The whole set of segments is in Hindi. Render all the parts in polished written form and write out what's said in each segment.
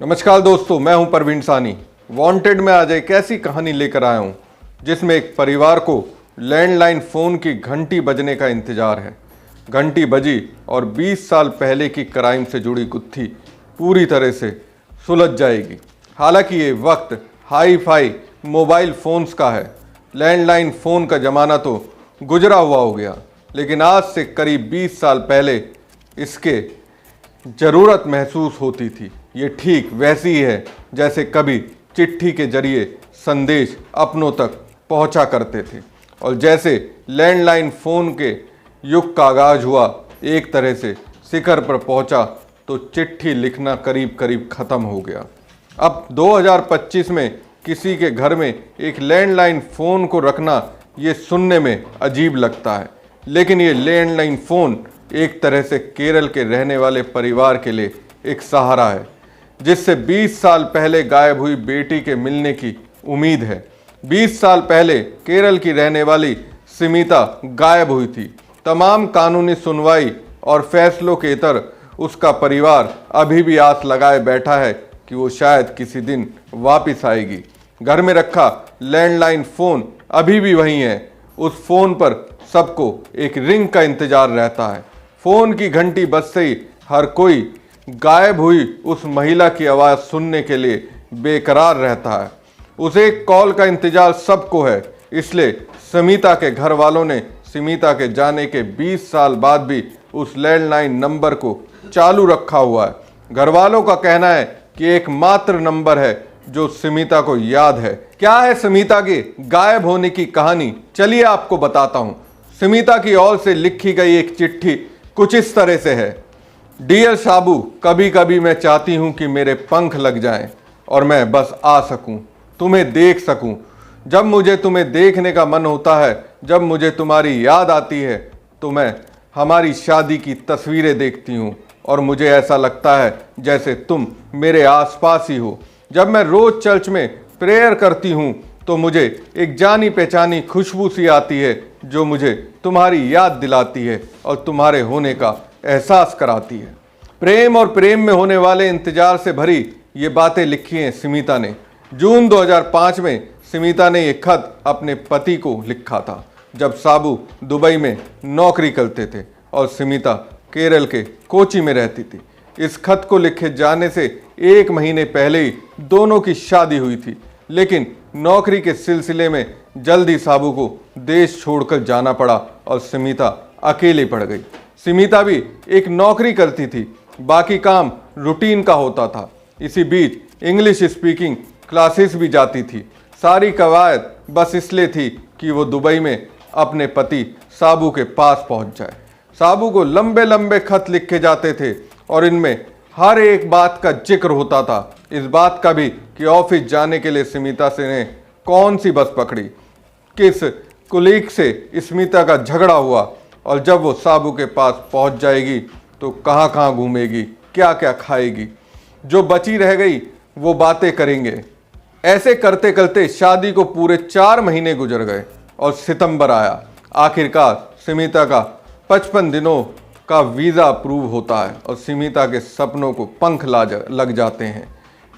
नमस्कार दोस्तों, मैं हूं परवीन सानी। वांटेड में आज एक ऐसी कहानी लेकर आया हूं जिसमें एक परिवार को लैंडलाइन फ़ोन की घंटी बजने का इंतजार है। घंटी बजी और 20 साल पहले की क्राइम से जुड़ी गुत्थी पूरी तरह से सुलझ जाएगी। हालांकि ये वक्त हाई फाई मोबाइल फ़ोन्स का है। लैंडलाइन फ़ोन का ज़माना तो गुजरा हुआ हो गया, लेकिन आज से करीब 20 साल पहले इसके ज़रूरत महसूस होती थी। ये ठीक वैसी ही है जैसे कभी चिट्ठी के जरिए संदेश अपनों तक पहुंचा करते थे, और जैसे लैंडलाइन फ़ोन के युग का आगाज हुआ, एक तरह से शिखर पर पहुंचा तो चिट्ठी लिखना करीब करीब ख़त्म हो गया। अब 2025 में किसी के घर में एक लैंडलाइन फ़ोन को रखना ये सुनने में अजीब लगता है, लेकिन ये लैंडलाइन फ़ोन एक तरह से केरल के रहने वाले परिवार के लिए एक सहारा है, जिससे 20 साल पहले गायब हुई बेटी के मिलने की उम्मीद है। 20 साल पहले केरल की रहने वाली स्मिता गायब हुई थी। तमाम कानूनी सुनवाई और फैसलों के इतर उसका परिवार अभी भी आस लगाए बैठा है कि वो शायद किसी दिन वापस आएगी। घर में रखा लैंडलाइन फ़ोन अभी भी वहीं है। उस फ़ोन पर सबको एक रिंग का इंतजार रहता है। फ़ोन की घंटी बजते ही हर कोई गायब हुई उस महिला की आवाज़ सुनने के लिए बेकरार रहता है। उस एक कॉल का इंतजार सबको है। इसलिए स्मिता के घर वालों ने स्मिता के जाने के 20 साल बाद भी उस लैंडलाइन नंबर को चालू रखा हुआ है। घर वालों का कहना है कि एकमात्र नंबर है जो स्मिता को याद है। क्या है स्मिता के गायब होने की कहानी? चलिए आपको बताता हूँ। स्मिता की ओर से लिखी गई एक चिट्ठी कुछ इस तरह से है। डियर साबू, कभी कभी मैं चाहती हूँ कि मेरे पंख लग जाएं और मैं बस आ सकूँ, तुम्हें देख सकूँ। जब मुझे तुम्हें देखने का मन होता है, जब मुझे तुम्हारी याद आती है, तो मैं हमारी शादी की तस्वीरें देखती हूँ और मुझे ऐसा लगता है जैसे तुम मेरे आसपास ही हो। जब मैं रोज़ चर्च में प्रेयर करती हूँ तो मुझे एक जानी पहचानी खुशबू सी आती है जो मुझे तुम्हारी याद दिलाती है और तुम्हारे होने का एहसास कराती है। प्रेम और प्रेम में होने वाले इंतजार से भरी ये बातें लिखी हैं स्मिता ने। जून 2005 में स्मिता ने ये खत अपने पति को लिखा था, जब साबू दुबई में नौकरी करते थे और स्मिता केरल के कोची में रहती थी। इस खत को लिखे जाने से 1 महीने पहले ही दोनों की शादी हुई थी, लेकिन नौकरी के सिलसिले में जल्दी साबू को देश छोड़कर जाना पड़ा और स्मिता अकेली पड़ गई। स्मिता भी एक नौकरी करती थी, बाकी काम रूटीन का होता था। इसी बीच इंग्लिश स्पीकिंग क्लासेस भी जाती थी। सारी कवायद बस इसलिए थी कि वो दुबई में अपने पति साबू के पास पहुंच जाए। साबू को लंबे लंबे खत लिखे जाते थे और इनमें हर एक बात का जिक्र होता था। इस बात का भी कि ऑफिस जाने के लिए स्मिता से ने कौन सी बस पकड़ी, किस कुलीग से स्मिता का झगड़ा हुआ, और जब वो साबू के पास पहुंच जाएगी तो कहाँ कहाँ घूमेगी, क्या क्या खाएगी। जो बची रह गई वो बातें करेंगे। ऐसे करते करते शादी को पूरे 4 महीने गुजर गए और सितंबर आया। आखिरकार स्मिता का 55 दिनों का वीज़ा अप्रूव होता है और स्मिता के सपनों को पंख लग जाते हैं।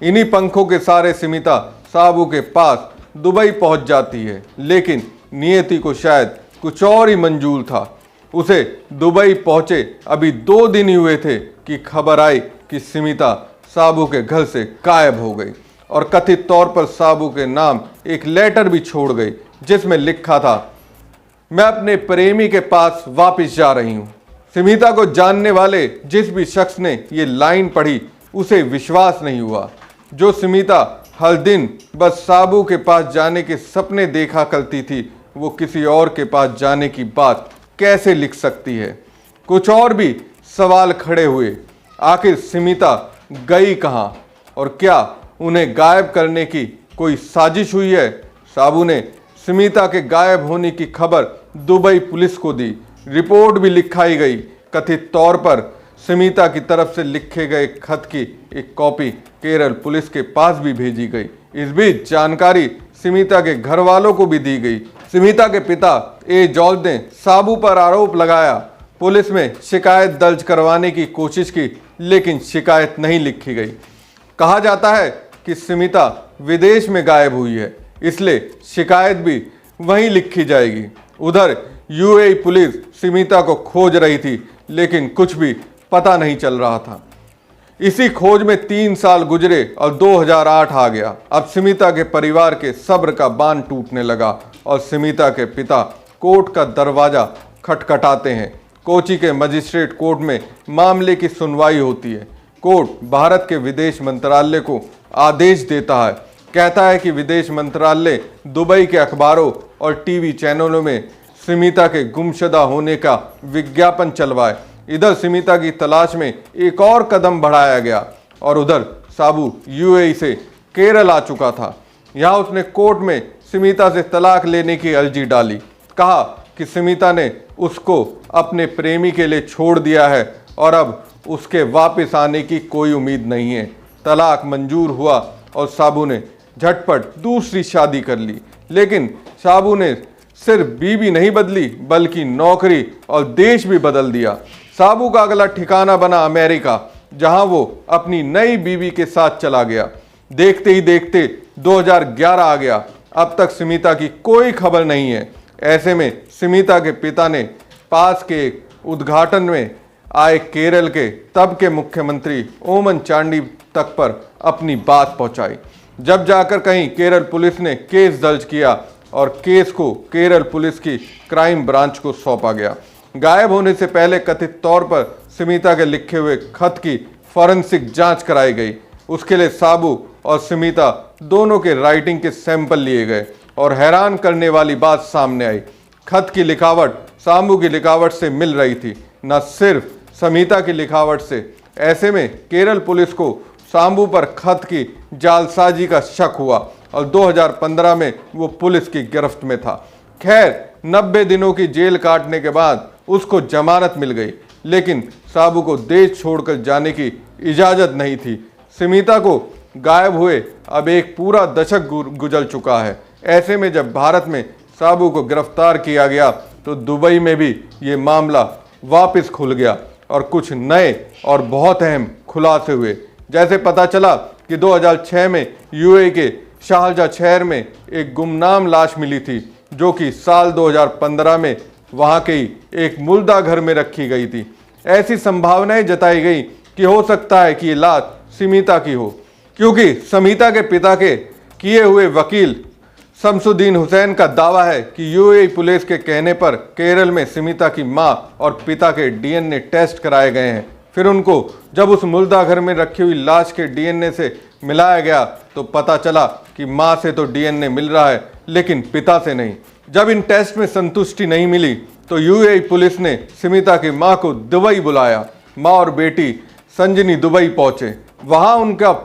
इन्हीं पंखों के सारे स्मिता साबू के पास दुबई पहुंच जाती है, लेकिन नियति को शायद कुछ और ही मंजूर था। उसे दुबई पहुंचे अभी 2 दिन ही हुए थे कि खबर आई कि स्मिता साबू के घर से गायब हो गई और कथित तौर पर साबू के नाम एक लेटर भी छोड़ गई, जिसमें लिखा था, मैं अपने प्रेमी के पास वापस जा रही हूँ। स्मिता को जानने वाले जिस भी शख्स ने ये लाइन पढ़ी उसे विश्वास नहीं हुआ। जो स्मिता हर दिन बस साबू के पास जाने के सपने देखा करती थी, वो किसी और के पास जाने की बात कैसे लिख सकती है? कुछ और भी सवाल खड़े हुए। आखिर स्मिता गई कहाँ, और क्या उन्हें गायब करने की कोई साजिश हुई है? साबू ने स्मिता के गायब होने की खबर दुबई पुलिस को दी। रिपोर्ट भी लिखाई गई। कथित तौर पर स्मिता की तरफ से लिखे गए खत की एक कॉपी केरल पुलिस के पास भी भेजी गई। इस बीच जानकारी स्मिता के घर वालों को भी दी गई। स्मिता के पिता ए जॉर्ज ने साबू पर आरोप लगाया। पुलिस में शिकायत दर्ज करवाने की कोशिश की, लेकिन शिकायत नहीं लिखी गई। कहा जाता है कि स्मिता विदेश में गायब हुई है, इसलिए शिकायत भी वहीं लिखी जाएगी। उधर यूएई पुलिस स्मिता को खोज रही थी, लेकिन कुछ भी पता नहीं चल रहा था। इसी खोज में 3 साल गुजरे और 2008 आ गया। अब स्मिता के परिवार के सब्र का बांध टूटने लगा और स्मिता के पिता कोर्ट का दरवाजा खटखटाते हैं। कोची के मजिस्ट्रेट कोर्ट में मामले की सुनवाई होती है। कोर्ट भारत के विदेश मंत्रालय को आदेश देता है, कहता है कि विदेश मंत्रालय दुबई के अखबारों और टीवी चैनलों में स्मिता के गुमशुदा होने का विज्ञापन चलवाए। इधर स्मिता की तलाश में एक और कदम बढ़ाया गया और उधर साबू यूएई से केरल आ चुका था। यहाँ उसने कोर्ट में स्मिता से तलाक लेने की अर्जी डाली। कहा कि स्मिता ने उसको अपने प्रेमी के लिए छोड़ दिया है और अब उसके वापस आने की कोई उम्मीद नहीं है। तलाक मंजूर हुआ और साबू ने झटपट दूसरी शादी कर ली। लेकिन साबू ने सिर्फ बीवी नहीं बदली, बल्कि नौकरी और देश भी बदल दिया। साबू का अगला ठिकाना बना अमेरिका, जहां वो अपनी नई बीवी के साथ चला गया। देखते ही देखते 2011 आ गया। अब तक स्मिता की कोई खबर नहीं है। ऐसे में स्मिता के पिता ने पास के एक उद्घाटन में आए केरल के तब के मुख्यमंत्री ओमन चांडी तक पर अपनी बात पहुंचाई। जब जाकर कहीं केरल पुलिस ने केस दर्ज किया और केस को केरल पुलिस की क्राइम ब्रांच को सौंपा गया। गायब होने से पहले कथित तौर पर स्मिता के लिखे हुए खत की फॉरेंसिक जांच कराई गई। उसके लिए साबू और स्मिता दोनों के राइटिंग के सैंपल लिए गए और हैरान करने वाली बात सामने आई। खत की लिखावट साबू की लिखावट से मिल रही थी, न सिर्फ स्मिता की लिखावट से। ऐसे में केरल पुलिस को साबू पर खत की जालसाजी का शक हुआ और 2015 में वो पुलिस की गिरफ्त में था। खैर 90 दिनों की जेल काटने के बाद उसको जमानत मिल गई, लेकिन साबू को देश छोड़कर जाने की इजाजत नहीं थी। स्मिता को गायब हुए अब एक पूरा दशक गुजर चुका है। ऐसे में जब भारत में साबू को गिरफ्तार किया गया तो दुबई में भी ये मामला वापस खुल गया और कुछ नए और बहुत अहम खुलासे हुए। जैसे पता चला कि 2006 में यूएई के शारजाह शहर में एक गुमनाम लाश मिली थी, जो कि साल 2015 में वहां के ही एक मुर्दा घर में रखी गई थी। ऐसी संभावनाएं जताई गई कि हो सकता है कि ये लाश स्मिता की हो, क्योंकि स्मिता के पिता के किए हुए वकील शमसुद्दीन हुसैन का दावा है कि यूएई पुलिस के कहने पर केरल में स्मिता की मां और पिता के डीएनए टेस्ट कराए गए हैं। फिर उनको जब उस मुर्दा घर में रखी हुई लाश के डीएनए से मिलाया गया तो पता चला कि मां से तो डीएनए मिल रहा है, लेकिन पिता से नहीं। जब इन टेस्ट में संतुष्टि नहीं मिली तो यूएई पुलिस ने स्मिता की मां को दुबई बुलाया। मां और बेटी संजनी दुबई पहुंचे। वहां उनका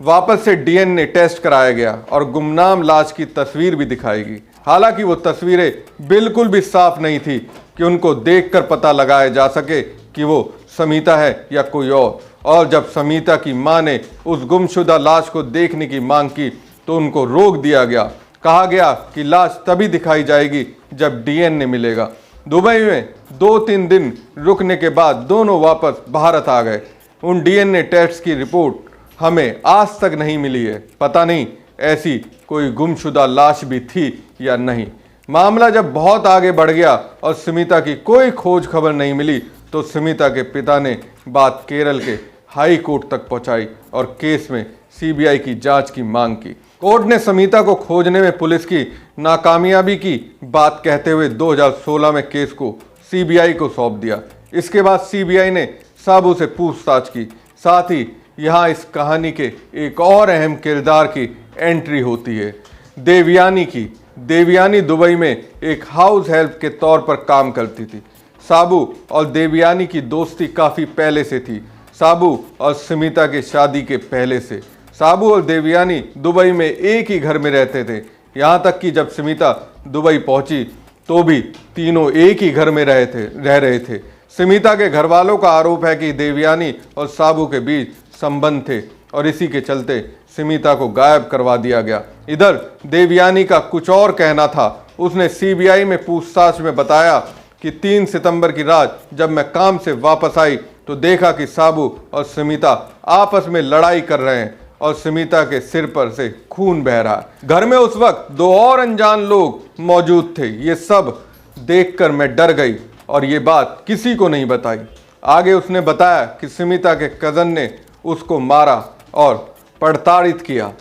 वापस से डीएनए टेस्ट कराया गया और गुमनाम लाश की तस्वीर भी दिखाएगी। हालांकि वो तस्वीरें बिल्कुल भी साफ नहीं थी कि उनको देखकर पता लगाया जा सके कि वो स्मिता है या कोई और जब स्मिता की मां ने उस गुमशुदा लाश को देखने की मांग की तो उनको रोक दिया गया। कहा गया कि लाश तभी दिखाई जाएगी जब डीएनए मिलेगा। दुबई में 2-3 दिन रुकने के बाद दोनों वापस भारत आ गए। उन डीएनए टेस्ट की रिपोर्ट हमें आज तक नहीं मिली है। पता नहीं ऐसी कोई गुमशुदा लाश भी थी या नहीं। मामला जब बहुत आगे बढ़ गया और स्मिता की कोई खोज खबर नहीं मिली तो स्मिता के पिता ने बात केरल के हाई कोर्ट तक पहुंचाई और केस में सीबीआई की जांच की मांग की। कोर्ट ने स्मिता को खोजने में पुलिस की नाकामयाबी की बात कहते हुए 2016 में केस को सीबीआई को सौंप दिया। इसके बाद सीबीआई ने साबू से पूछताछ की। साथ ही यहाँ इस कहानी के एक और अहम किरदार की एंट्री होती है, देवयानी की। देवयानी दुबई में एक हाउस हेल्प के तौर पर काम करती थी। साबू और देवयानी की दोस्ती काफ़ी पहले से थी, साबू और स्मिता के शादी के पहले से। साबू और देवयानी दुबई में एक ही घर में रहते थे। यहाँ तक कि जब स्मिता दुबई पहुंची तो भी तीनों एक ही घर में रह रहे थे। स्मिता के घर वालों का आरोप है कि देवयानी और साबू के बीच संबंध थे और इसी के चलते स्मिता को गायब करवा दिया गया। इधर देवयानी का कुछ और कहना था। उसने सीबीआई में पूछताछ में बताया कि 3 सितंबर की रात जब मैं काम से वापस आई तो देखा कि साबू और स्मिता आपस में लड़ाई कर रहे हैं और स्मिता के सिर पर से खून बह रहा है। घर में उस वक्त 2 और अनजान लोग मौजूद थे। ये सब देखकर मैं डर गई और ये बात किसी को नहीं बताई। आगे उसने बताया कि स्मिता के कज़न ने उसको मारा और प्रताड़ित किया,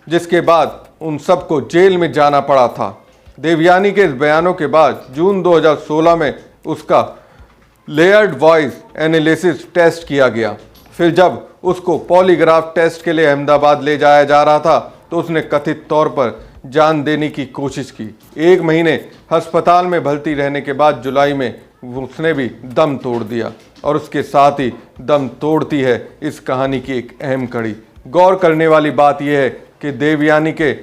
जिसके बाद उन सबको जेल में जाना पड़ा था। देवयानी के इस बयानों के बाद जून 2016 में उसका लेयर्ड वॉइस एनालिसिस टेस्ट किया गया। फिर जब उसको पॉलीग्राफ टेस्ट के लिए अहमदाबाद ले जाया जा रहा था तो उसने कथित तौर पर जान देने की कोशिश की। 1 महीने अस्पताल में भर्ती रहने के बाद जुलाई में उसने भी दम तोड़ दिया और उसके साथ ही दम तोड़ती है इस कहानी की एक अहम कड़ी। गौर करने वाली बात यह है कि देवयानी के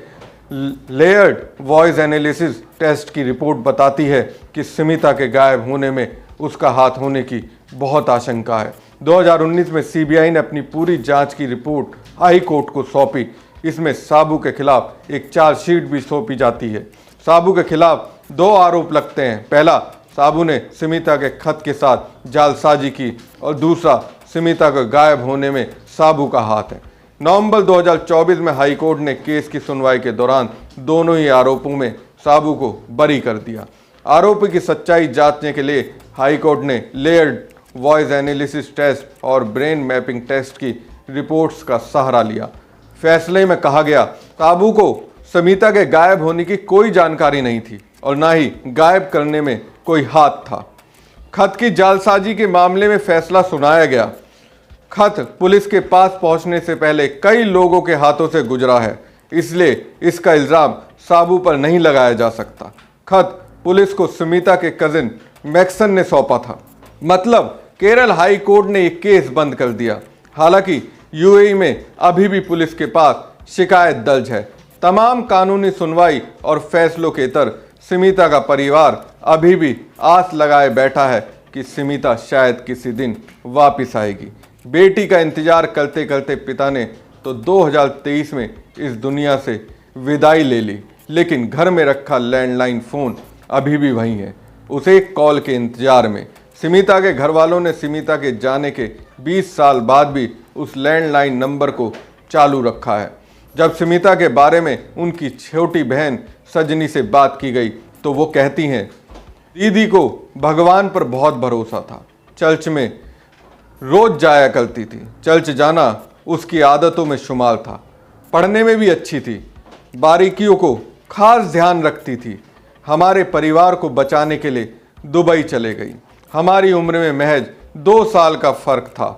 लेयर्ड वॉइस एनालिसिस टेस्ट की रिपोर्ट बताती है कि स्मिता के गायब होने में उसका हाथ होने की बहुत आशंका है। 2019 में सीबीआई ने अपनी पूरी जांच की रिपोर्ट हाई कोर्ट को सौंपी। इसमें साबू के खिलाफ एक चार्जशीट भी सौंपी जाती है। साबू के खिलाफ 2 आरोप लगते हैं। पहला, साबू ने स्मिता के खत के साथ जालसाजी की और दूसरा, स्मिता के गायब होने में साबू का हाथ है। नवंबर 2024 में हाई कोर्ट ने केस की सुनवाई के दौरान दोनों ही आरोपों में साबू को बरी कर दिया। आरोपी की सच्चाई जांचने के लिए हाई कोर्ट ने लेयर्ड वॉइस एनालिसिस टेस्ट और ब्रेन मैपिंग टेस्ट की रिपोर्ट्स का सहारा लिया। फैसले में कहा गया, साबू को स्मिता के गायब होने की कोई जानकारी नहीं थी और ना ही गायब करने में कोई हाथ था। खत की जालसाजी के मामले में फैसला सुनाया गया। खत पुलिस के पास पहुंचने से पहले कई लोगों के हाथों से गुजरा है, इसलिए इसका इल्जाम साबू पर नहीं लगाया जा सकता। खत पुलिस को स्मिता के कजिन मैक्सन ने सौंपा था। मतलब केरल हाई कोर्ट ने एक केस बंद कर दिया। हालांकि यूएई में अभी भी पुलिस के पास शिकायत दर्ज है। तमाम कानूनी सुनवाई और फैसलों के तर स्मिता का परिवार अभी भी आस लगाए बैठा है कि स्मिता शायद किसी दिन वापस आएगी। बेटी का इंतजार करते करते पिता ने तो 2023 में इस दुनिया से विदाई ले ली, लेकिन घर में रखा लैंडलाइन फ़ोन अभी भी वहीं है, उसे एक कॉल के इंतजार में। स्मिता के घर वालों ने स्मिता के जाने के 20 साल बाद भी उस लैंडलाइन नंबर को चालू रखा है। जब स्मिता के बारे में उनकी छोटी बहन सजनी से बात की गई तो वो कहती हैं, दीदी को भगवान पर बहुत भरोसा था। चर्च में रोज जाया करती थी। चर्च जाना उसकी आदतों में शुमार था। पढ़ने में भी अच्छी थी। बारीकियों को खास ध्यान रखती थी। हमारे परिवार को बचाने के लिए दुबई चले गई। हमारी उम्र में महज 2 साल का फर्क था,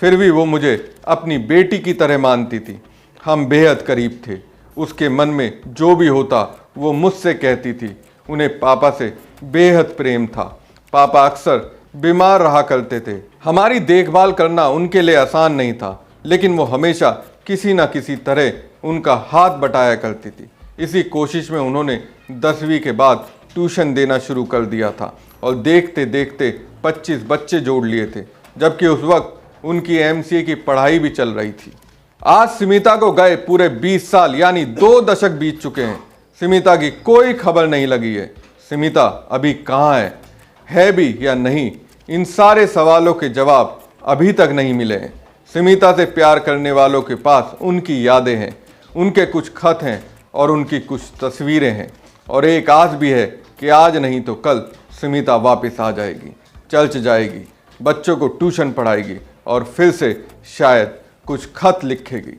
फिर भी वो मुझे अपनी बेटी की तरह मानती थी। हम बेहद करीब थे। उसके मन में जो भी होता वो मुझसे कहती थी। उन्हें पापा से बेहद प्रेम था। पापा अक्सर बीमार रहा करते थे। हमारी देखभाल करना उनके लिए आसान नहीं था, लेकिन वो हमेशा किसी न किसी तरह उनका हाथ बटाया करती थी। इसी कोशिश में उन्होंने 10वीं के बाद ट्यूशन देना शुरू कर दिया था और देखते देखते 25 बच्चे जोड़ लिए थे, जबकि उस वक्त उनकी एमसीए की पढ़ाई भी चल रही थी। आज स्मिता को गए पूरे 20 साल यानी 2 दशक बीत चुके हैं। स्मिता की कोई खबर नहीं लगी है। स्मिता अभी कहाँ है भी या नहीं, इन सारे सवालों के जवाब अभी तक नहीं मिले हैं। स्मिता से प्यार करने वालों के पास उनकी यादें हैं, उनके कुछ खत हैं और उनकी कुछ तस्वीरें हैं, और एक आस भी है कि आज नहीं तो कल स्मिता वापस आ जाएगी, चर्च जाएगी, बच्चों को ट्यूशन पढ़ाएगी और फिर से शायद कुछ खत लिखेगी।